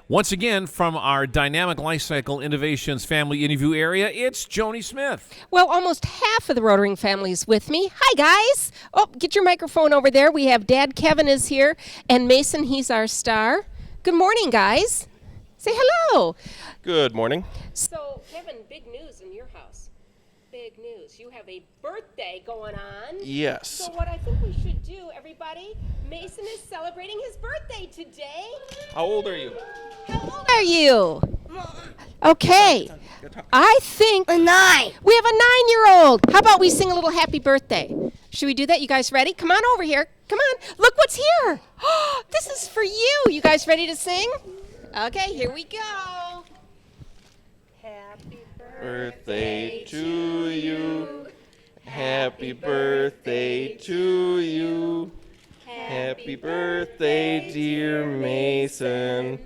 Once again, from our Dynamic Lifecycle Innovations family interview area, it's Joni Smith. Well, almost half of the Rotering family is with me. Hi, guys. Oh, get your microphone over there. We have Dad Kevin is here, and Mason, he's our star. Good morning, guys. Say hello. Good morning. So, Kevin, big news in your house. Big news. You have a birthday going on. Yes. So what I think we should do, everybody, Mason is celebrating his birthday today. How old are you? How old are you? Okay. I think... A 9. We have a 9-year-old. How about we sing a little happy birthday? Should we do that? You guys ready? Come on over here. Come on. Look what's here. This is for you. You guys ready to sing? Okay, here we go. Happy Birthday to you. Happy birthday to you. Happy birthday, dear Mason.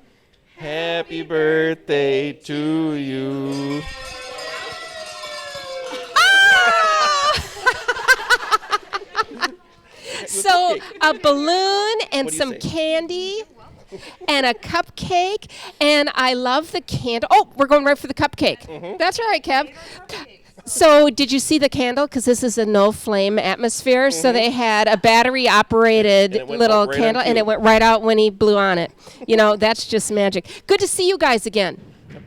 Happy birthday to you. So a balloon and What do you some say? candy and a cupcake, and I love the candle. Oh, we're going right for the cupcake. Mm-hmm. That's right, Kev. So did you see the candle? Because this is a no-flame atmosphere, so they had a battery-operated And it went little out right on candle, and cue. it went right out when he blew on it. You know, that's just magic. Good to see you guys again.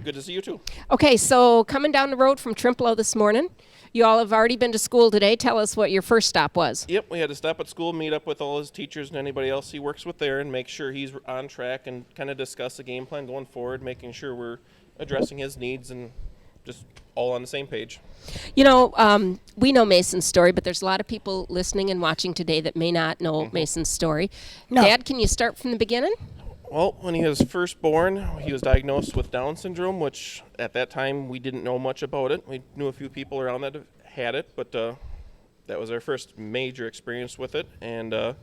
Good to see you too. Okay, so coming down the road from Trimplow this morning, you all have already been to school today. Tell us what your first stop was. Yep, we had to stop at school, meet up with all his teachers and anybody else he works with there, and make sure he's on track and kind of discuss the game plan going forward, making sure we're addressing his needs and just all on the same page. You know, we know Mason's story, but there's a lot of people listening and watching today that may not know Mason's story. No. Dad, can you start from the beginning? Well, when he was first born, he was diagnosed with Down syndrome, which at that time we didn't know much about it. We knew a few people around that had it, but that was our first major experience with it. And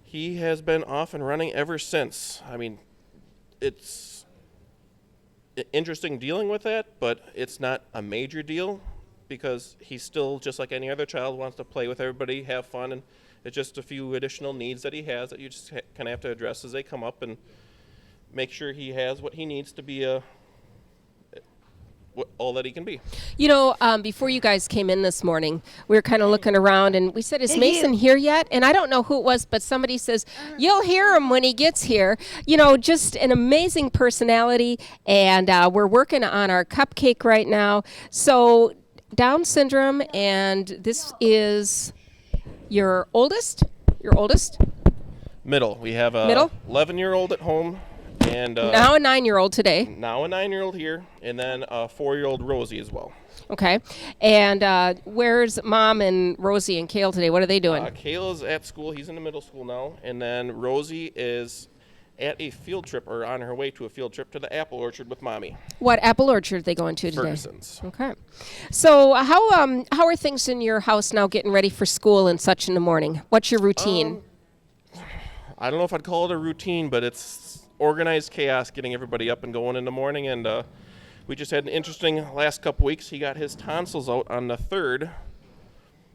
he has been off and running ever since. I mean, it's interesting dealing with that, but it's not a major deal because he's still, just like any other child, wants to play with everybody, have fun, and it's just a few additional needs that he has that you just kind of have to address as they come up and make sure he has what he needs to be all that he can be. You know, before you guys came in this morning, we were kind of looking around, and we said, is Mason here yet? And I don't know who it was, but somebody says, you'll hear him when he gets here. You know, just an amazing personality, and we're working on our cupcake right now. So, Down syndrome, and this is your oldest? Your oldest? Middle. We have a Middle? 11-year-old at home, and Now a 9-year-old today. now a 9-year-old here, and then a 4-year-old Rosie as well. Okay. And where's Mom and Rosie and Kale today? What are they doing? Kayla's at school. He's in the middle school now. And then Rosie is at a field trip, or on her way to a field trip to the apple orchard with Mommy. What apple orchard are they going to today? Ferguson's. Okay. So how are things in your house now getting ready for school and such in the morning? What's your routine? I don't know if I'd call it a routine, but it's organized chaos getting everybody up and going in the morning. And we just had an interesting last couple weeks. He got his tonsils out on the 3rd.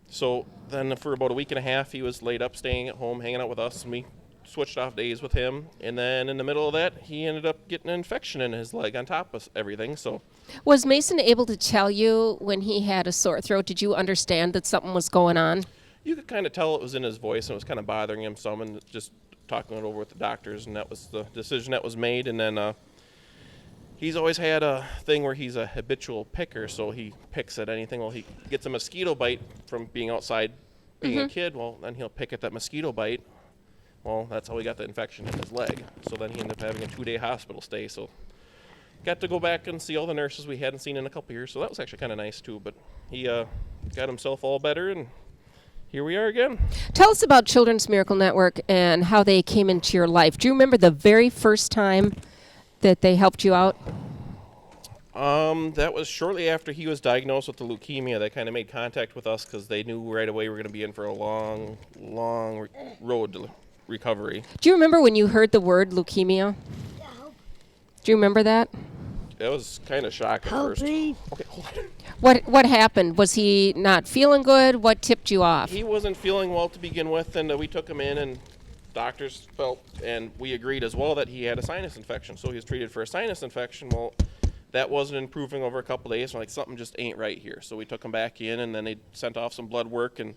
So then for about a week and a half, he was laid up, staying at home, hanging out with us, and we switched off days with him. And then in the middle of that, he ended up getting an infection in his leg on top of everything. So Was Mason able to tell you when he had a sore throat? Did you understand that something was going on? you could kind of tell it was in his voice, and it was kind of bothering him some, and just talking it over with the doctors, and that was the decision that was made. And then he's always had a thing where he's a habitual picker, so he picks at anything. Well, he gets a mosquito bite from being outside being a kid, well, then he'll pick at that mosquito bite. Well, that's how he got the infection in his leg. So then he ended up having a 2-day hospital stay. So got to go back and see all the nurses we hadn't seen in a couple years. So that was actually kind of nice, too. But he got himself all better, and here we are again. Tell us about Children's Miracle Network and how they came into your life. Do you remember the very first time that they helped you out? That was shortly after he was diagnosed with the leukemia. They kind of made contact with us because they knew right away we were going to be in for a long, long road to recovery. Do you remember when you heard the word leukemia? Do you remember that? It was kind of shocking at Help first. me. Okay, hold on. What happened? Was he not feeling good? What tipped you off? He wasn't feeling well to begin with, and we took him in and doctors felt, and we agreed as well, that he had a sinus infection. So he was treated for a sinus infection. Well, that wasn't improving over a couple days. We're like, something just ain't right here. So we took him back in, and then they sent off some blood work, and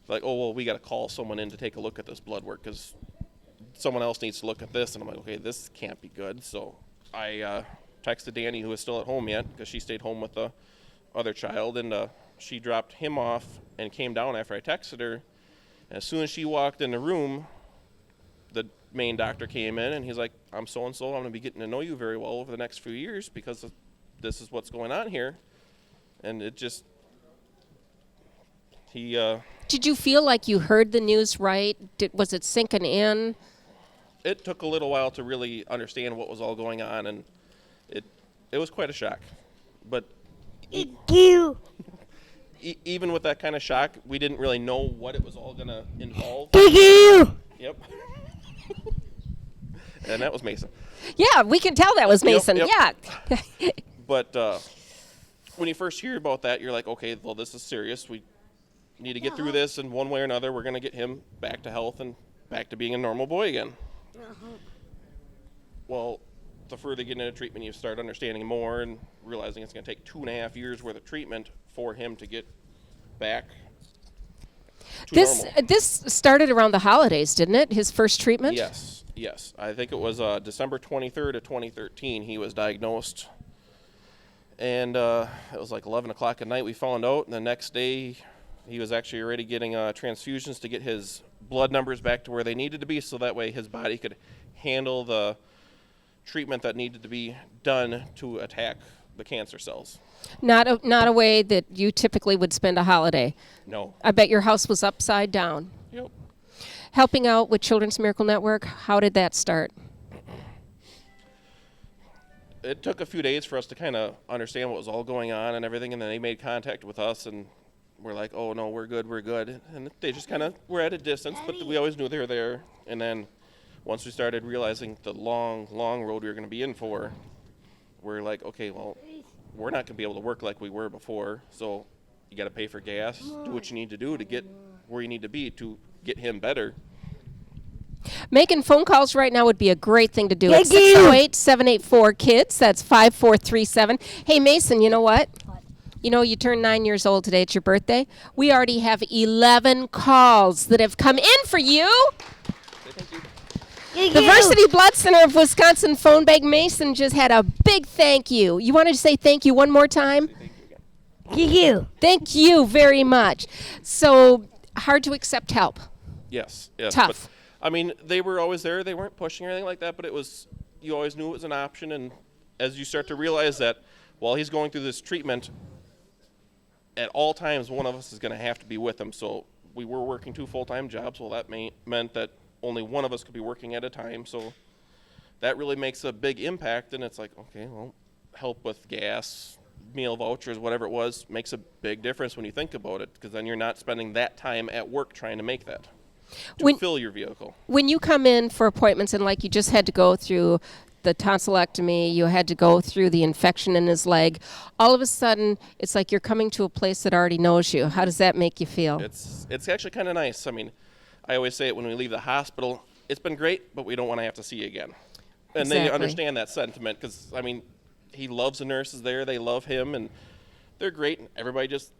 like, oh, well, we got to call someone in to take a look at this blood work because someone else needs to look at this. And I'm like, okay, this can't be good. So I texted Danny, who was still at home yet, because she stayed home with the other child, and she dropped him off and came down after I texted her. And as soon as she walked in the room, the main doctor came in, and he's like, I'm so-and-so. I'm going to be getting to know you very well over the next few years because this is what's going on here. And it just, he... Did you feel like you heard the news right? Was it sinking in? It took a little while to really understand what was all going on, and it was quite a shock. But even with that kind of shock, we didn't really know what it was all going to involve. Yep. And that was Mason. Yeah, we can tell that was Mason. Yep. Yeah. But when you first hear about that, you're like, okay, well, this is serious. We need to get through this, and one way or another, we're going to get him back to health and back to being a normal boy again. Well, the further you get into treatment, you start understanding more and realizing it's going to take 2.5 years worth of treatment for him to get back to normal. This started around the holidays, didn't it? His first treatment? Yes. I think it was December 23rd of 2013 he was diagnosed. And it was like 11 o'clock at night we found out, and the next day he was actually already getting transfusions to get his blood numbers back to where they needed to be, so that way his body could handle the treatment that needed to be done to attack the cancer cells. Not a way that you typically would spend a holiday. No. I bet your house was upside down. Yep. Helping out with Children's Miracle Network, how did that start? It took a few days for us to kind of understand what was all going on and everything, and then they made contact with us, and we're like, oh, no, we're good. And they just kind of were at a distance, but we always knew they were there. And then once we started realizing the long, long road we were going to be in for, we're like, okay, well, we're not going to be able to work like we were before, so you got to pay for gas, do what you need to do to get where you need to be to get him better. Making phone calls right now would be a great thing to do. At 608-784-KIDS. That's 5437. Hey, Mason, you know what? You know, you turned 9 years old today. It's your birthday. We already have 11 calls that have come in for you. The Varsity Blood Center of Wisconsin phone bank. Mason just had a big thank you. You wanted to say thank you one more time? Thank you. Thank you very much. So, hard to accept help. Yes. Tough. But, I mean, they were always there. They weren't pushing or anything like that, but you always knew it was an option. And as you start to realize that while he's going through this treatment, at all times, one of us is going to have to be with him. So we were working 2 full-time jobs. Well, that meant that only one of us could be working at a time. So that really makes a big impact. And it's like, okay, well, help with gas, meal vouchers, whatever it was, makes a big difference when you think about it, because then you're not spending that time at work trying to make that, to fill your vehicle. When you come in for appointments, and like you just had to go through the tonsillectomy, you had to go through the infection in his leg, all of a sudden it's like you're coming to a place that already knows you. How does that make you feel? It's actually kind of nice. I mean, I always say it when we leave the hospital, it's been great, but we don't want to have to see you again. And Exactly. They understand that sentiment, because, I mean, he loves the nurses there, they love him, and they're great. Everybody just,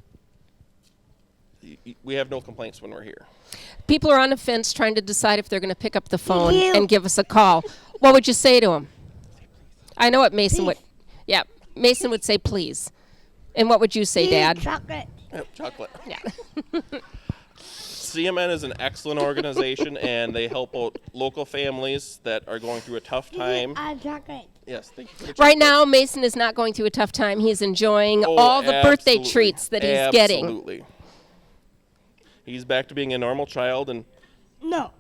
we have no complaints when we're here. People are on the fence trying to decide if they're going to pick up the phone and give us a call. What would you say to them? I know what Mason would. Yeah, Mason would say please. And what would you say, Dad? Chocolate. Yep, chocolate. Yeah. CMN is an excellent organization, and they help out local families that are going through a tough time. Chocolate. Yes, thank you for the chocolate. Right now, Mason is not going through a tough time. He's enjoying all the birthday absolutely. treats that he's getting. Absolutely. He's back to being a normal child, and No.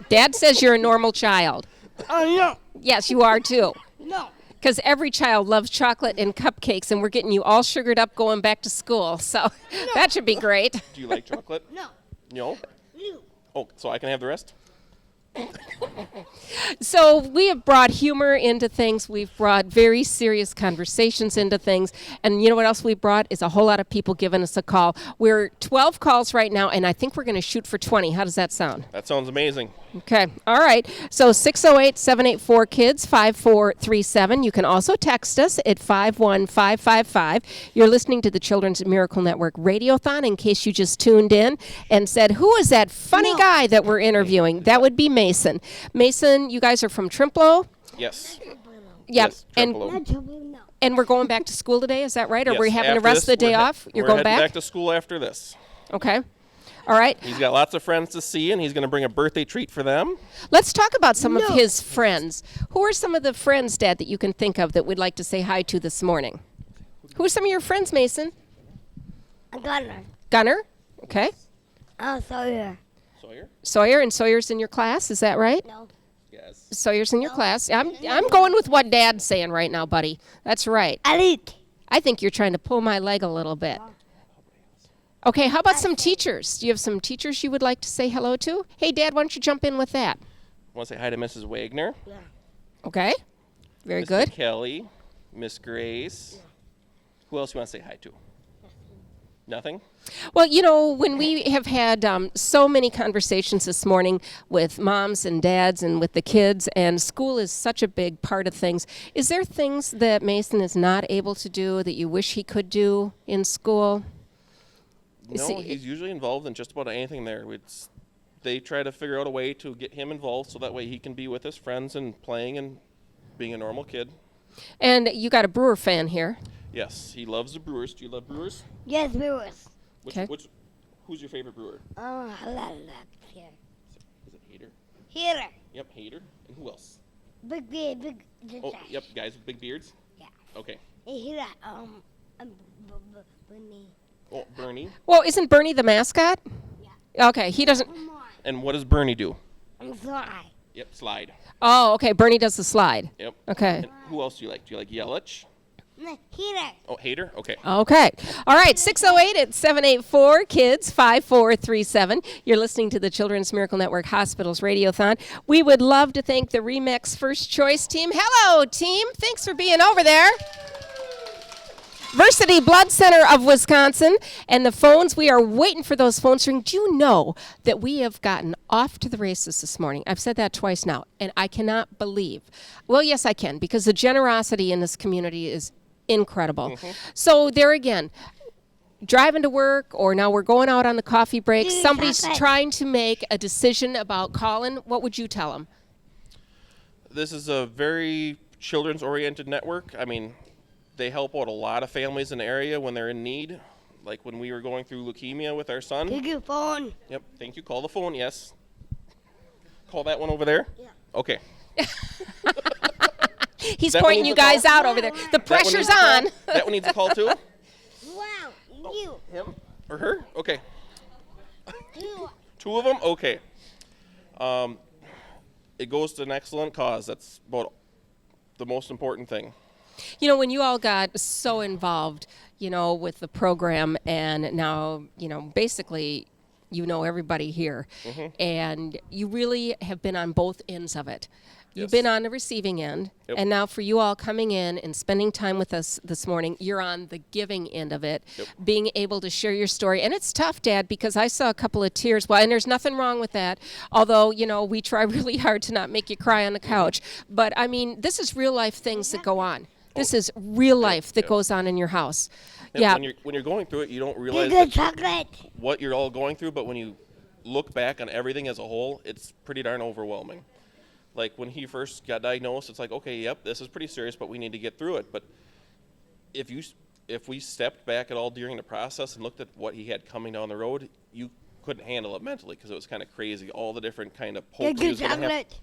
Dad says you're a normal child. Oh, no. Yes, you are too. No. Because every child loves chocolate and cupcakes, and we're getting you all sugared up going back to school. So that should be great. do you like chocolate? No. No? No. Oh, so I can have the rest? So we have brought humor into things. We've brought very serious conversations into things. And you know what else we've brought is a whole lot of people giving us a call. We're 12 calls right now, and I think we're going to shoot for 20. How does that sound? That sounds amazing. Okay. All right. So 608-784-KIDS, 5437. You can also text us at 51555. You're listening to the Children's Miracle Network Radiothon in case you just tuned in and said, who is that funny guy that we're interviewing? That would be Mason. Mason, you guys are from Trimplo? Yes. Yep. Yes, and Tripolo. and we're going back to school today, is that right? Or Yes, we're having the after rest of the this, day we're off? You're we're going heading back? back to school after this. Okay. All right. He's got lots of friends to see, and he's going to bring a birthday treat for them. Let's talk about some of his friends. Who are some of the friends, Dad, that you can think of that we'd like to say hi to this morning? Who are some of your friends, Mason? A gunner. Gunner? Okay. Oh, Sawyer. Sawyer? Sawyer, and Sawyer's in your class, is that right? No. Yes. Sawyer's in your class. I'm going with what Dad's saying right now, buddy. That's right. Elite. I think you're trying to pull my leg a little bit. Okay, how about some teachers? Do you have some teachers you would like to say hello to? Hey, Dad, why don't you jump in with that? Want to say hi to Mrs. Wagner, Okay. Very Mr. good. Kelly, Miss Grace. Who else you want to say hi to? Nothing? Well, you know, when we have had so many conversations this morning with moms and dads and with the kids, and school is such a big part of things, is there things that Mason is not able to do that you wish he could do in school? No, See- he's usually involved in just about anything there. They try to figure out a way to get him involved so that way he can be with his friends and playing and being a normal kid. And you got a Brewer fan here. Yes, he loves the Brewers. Do you love Brewers? Yes, Brewers. Okay. Who's your favorite Brewer? Oh, I love that here. Is it Hader? Here. Yep, Hader. And who else? Big beard, big. Oh, yep, guys with big beards. Yeah. Okay. And here, Bunny. Oh, Bernie. Well, isn't Bernie the mascot? Yeah. Okay, he doesn't. Come on. And what does Bernie do? I'm fly. Yep, slide. Oh, okay, Bernie does the slide. Yep. Okay. And who else do you like? Do you like Yelich? Here. Oh, Hader? Okay. Okay. All right, 608-784-KIDS, 5437. You're listening to the Children's Miracle Network Hospitals Radiothon. We would love to thank the Remix First Choice team. Hello, team. Thanks for being over there. Versity Blood Center of Wisconsin. And the phones, we are waiting for those phones to ring. Do you know that we have gotten off to the races this morning? I've said that twice now, and I cannot believe. Well, yes, I can, because the generosity in this community is incredible. So there again, driving to work, or now we're going out on the coffee break, somebody's trying to make a decision about calling. What would you tell them? This is a very children's-oriented network. I mean, they help out a lot of families in the area when they're in need. Like when we were going through leukemia with our son. Take your phone. Yep, thank you. Call the phone, yes. Call that one over there? Yeah. Okay. He's That one pointing needs you a call? guys out over there. The That one pressure's needs a call? on. That one needs a call too? Wow, you. Him or her? Okay. You. Two of them? Okay. It goes to an excellent cause. That's about the most important thing. You know, when you all got so involved, you know, with the program, and now, you know, basically, you know everybody here, and you really have been on both ends of it. You've Yes. been on the receiving end, Yep. and now for you all coming in and spending time with us this morning, you're on the giving end of it, Yep. being able to share your story. And it's tough, Dad, because I saw a couple of tears. Well, and there's nothing wrong with that, although, you know, we try really hard to not make you cry on the couch. But, I mean, this is real life things that go on. This is real life that yep. goes on in your house. And Yeah. when you're going through it, you don't realize Take the that chocolate. what you're all going through, but when you look back on everything as a whole, it's pretty darn overwhelming. Like when he first got diagnosed, it's like, okay, yep, this is pretty serious, but we need to get through it. But if we stepped back at all during the process and looked at what he had coming down the road, you couldn't handle it mentally because it was kind of crazy. All the different kind of Take pokes he the was going to have. chocolate.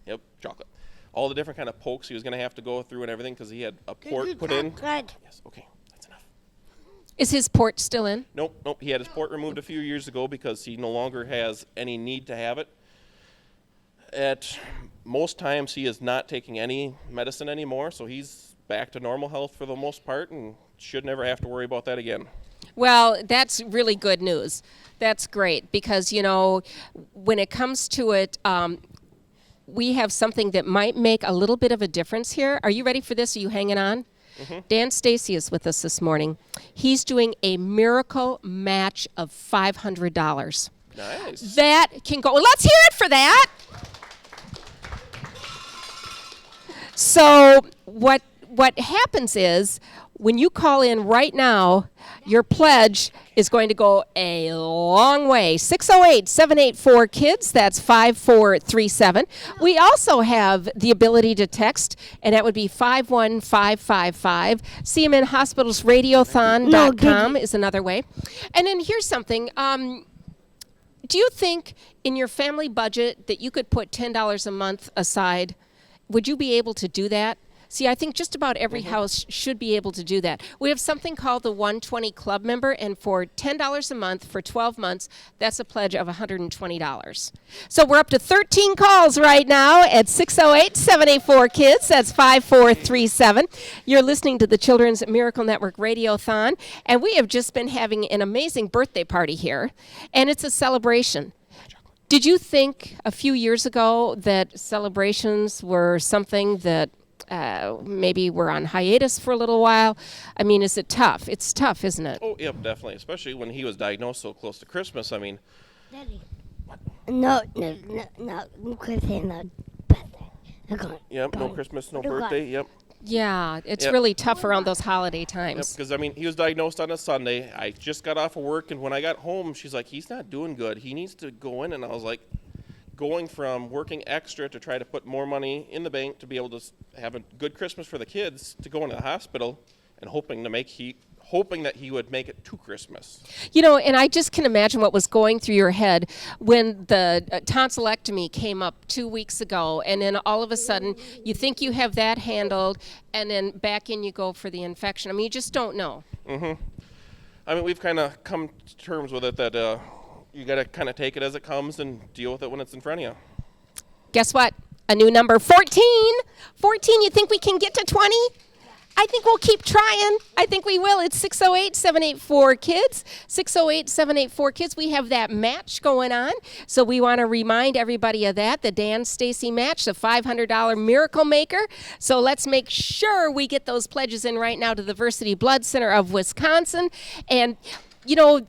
Yep, chocolate. All the different kind of pokes he was going to have to go through and everything because he had a port Take the put in. chocolate. Yes, okay, that's enough. Is his port still in? Nope. He had his port removed a few years ago because he no longer has any need to have it. At most times, he is not taking any medicine anymore, so he's back to normal health for the most part and should never have to worry about that again. Well, that's really good news. That's great because, you know, when it comes to it, we have something that might make a little bit of a difference here. Are you ready for this? Are you hanging on? Dan Stacy is with us this morning. He's doing a miracle match of $500. Nice. That can go. Well, let's hear it for that. So what happens is when you call in right now, your pledge is going to go a long way. 608-784-KIDS, that's 5437. We also have the ability to text, and that would be 51555. CMN Hospital's Radiothon.com is another way. And then here's something. Do you think in your family budget that you could put $10 a month aside? Would you be able to do that? See, I think just about every house should be able to do that. We have something called the 120 Club Member, and for $10 a month for 12 months, that's a pledge of $120. So we're up to 13 calls right now at 608-784-KIDS. That's 5437. You're listening to the Children's Miracle Network Radiothon, and we have just been having an amazing birthday party here, and it's a celebration. Did you think a few years ago that celebrations were something that maybe we're on hiatus for a little while? I mean, is it tough? It's tough, isn't it? Oh, yep, definitely. Especially when he was diagnosed so close to Christmas. I mean, Daddy. No, Christmas, no birthday. yep, no Christmas, no birthday. Yep. Yeah, it's Yep. really tough around those holiday Yep, times. because I mean, he was diagnosed on a Sunday. I just got off of work, and when I got home, she's like, "He's not doing good. He needs to go in." And I was like, going from working extra to try to put more money in the bank to be able to have a good Christmas for the kids, to go into the hospital and hoping that he would make it to Christmas. You know, and I just can imagine what was going through your head when the tonsillectomy came up 2 weeks ago, and then all of a sudden you think you have that handled, and then back in you go for the infection. I mean, you just don't know. I mean, we've kind of come to terms with it that you got to kind of take it as it comes and deal with it when it's in front of you. Guess what? A new number, 14. 14, you think we can get to 20? I think we'll keep trying. I think we will. It's 608-784-KIDS. 608-784-KIDS. We have that match going on. So we want to remind everybody of that, the Dan Stacy match, the $500 Miracle Maker. So let's make sure we get those pledges in right now to the Versity Blood Center of Wisconsin. And, you know,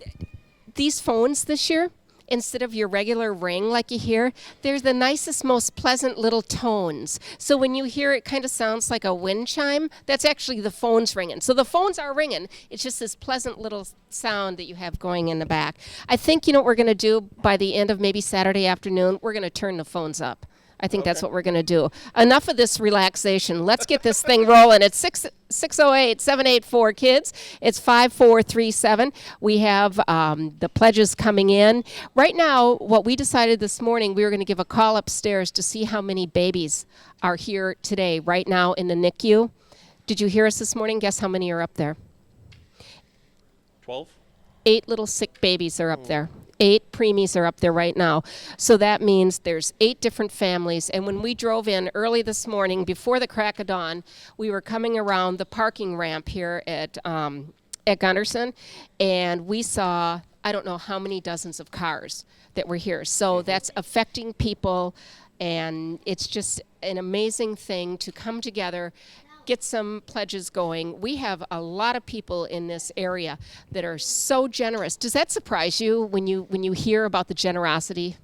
these phones this year, instead of your regular ring like you hear, there's the nicest, most pleasant little tones. So when you hear it, kind of sounds like a wind chime. That's actually the phones ringing. So the phones are ringing. It's just this pleasant little sound that you have going in the back. I think you know what we're going to do by the end of maybe Saturday afternoon? We're going to turn the phones up. I think that's what we're going to do. Enough of this relaxation. Let's get this thing rolling. It's 608-784-KIDS. It's 5437. We have the pledges coming in. Right now, what we decided this morning, we were going to give a call upstairs to see how many babies are here today, right now in the NICU. Did you hear us this morning? Guess how many are up there? 12? 8 little sick babies are up there. 8 preemies are up there right now. So that means there's 8 different families. And when we drove in early this morning, before the crack of dawn, we were coming around the parking ramp here at Gunderson, and we saw, I don't know how many dozens of cars that were here. So that's affecting people, and it's just an amazing thing to come together, get some pledges going. We have a lot of people in this area that are so generous. Does that surprise you when you hear about the generosity?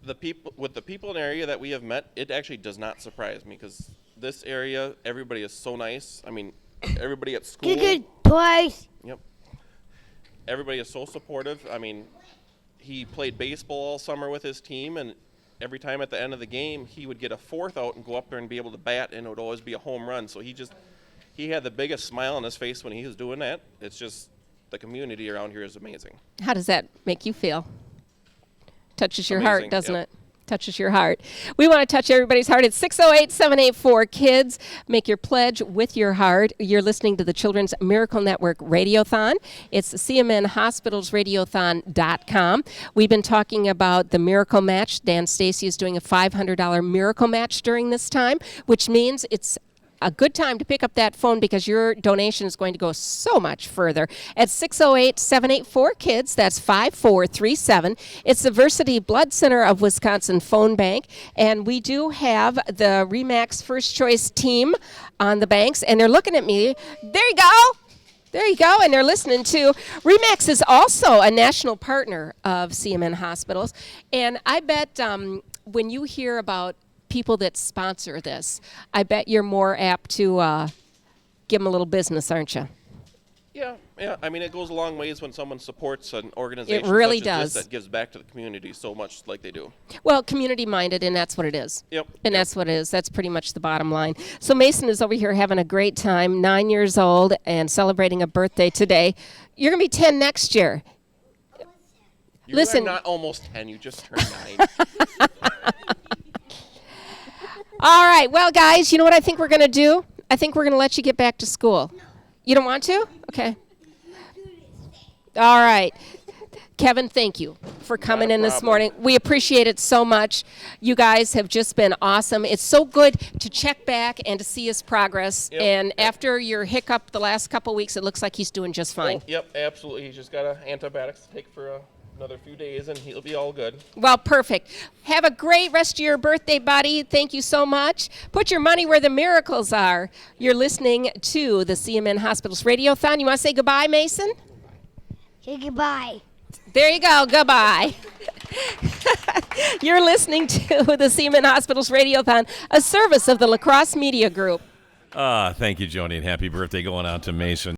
The people in the area that we have met, it actually does not surprise me, because this area, everybody is so nice. I mean, everybody at school. Good twice. Yep. Everybody is so supportive. I mean, he played baseball all summer with his team, and every time at the end of the game, he would get a fourth out and go up there and be able to bat, and it would always be a home run. So he had the biggest smile on his face when he was doing that. It's just, the community around here is amazing. How does that make you feel? Touches your Amazing, heart, doesn't yep. it? Touches your heart. We want to touch everybody's heart. It's 608-784-KIDS. Make your pledge with your heart. You're listening to the Children's Miracle Network Radiothon. It's CMN Hospital's Radiothon.com. We've been talking about the Miracle Match. Dan Stacy is doing a $500 Miracle Match during this time, which means it's a good time to pick up that phone because your donation is going to go so much further. At 608-784-KIDS, that's 5437. It's the Versity Blood Center of Wisconsin phone bank, and we do have the RE/MAX First Choice team on the banks, and they're looking at me. There you go. There you go, and they're listening too. RE/MAX is also a national partner of CMN Hospitals, and I bet when you hear about people that sponsor this, I bet you're more apt to give them a little business, aren't you? Yeah. I mean, it goes a long ways when someone supports an organization really such as does. this that gives back to the community so much like they do. Well, community-minded, and that's what it is. Yep. And that's what it is. That's pretty much the bottom line. So Mason is over here having a great time, 9 years old, and celebrating a birthday today. You're going to be 10 next year. You Listen. are not almost 10. You just turned 9. All right. Well, guys, you know what I think we're going to do? I think we're going to let you get back to school. You don't want to? Okay. All right. Kevin, thank you for coming in this morning. We appreciate it so much. You guys have just been awesome. It's so good to check back and to see his progress. Yep. And after your hiccup the last couple weeks, it looks like he's doing just fine. Oh, yep, absolutely. He's just got antibiotics to take for another few days, and he'll be all good. Well, perfect. Have a great rest of your birthday, buddy. Thank you so much. Put your money where the miracles are. You're listening to the CMN Hospitals Radiothon. You want to say goodbye, Mason? Say goodbye. There you go. Goodbye. You're listening to the CMN Hospitals Radiothon, a service of the La Crosse Media Group. Thank you, Joni, and happy birthday going out to Mason.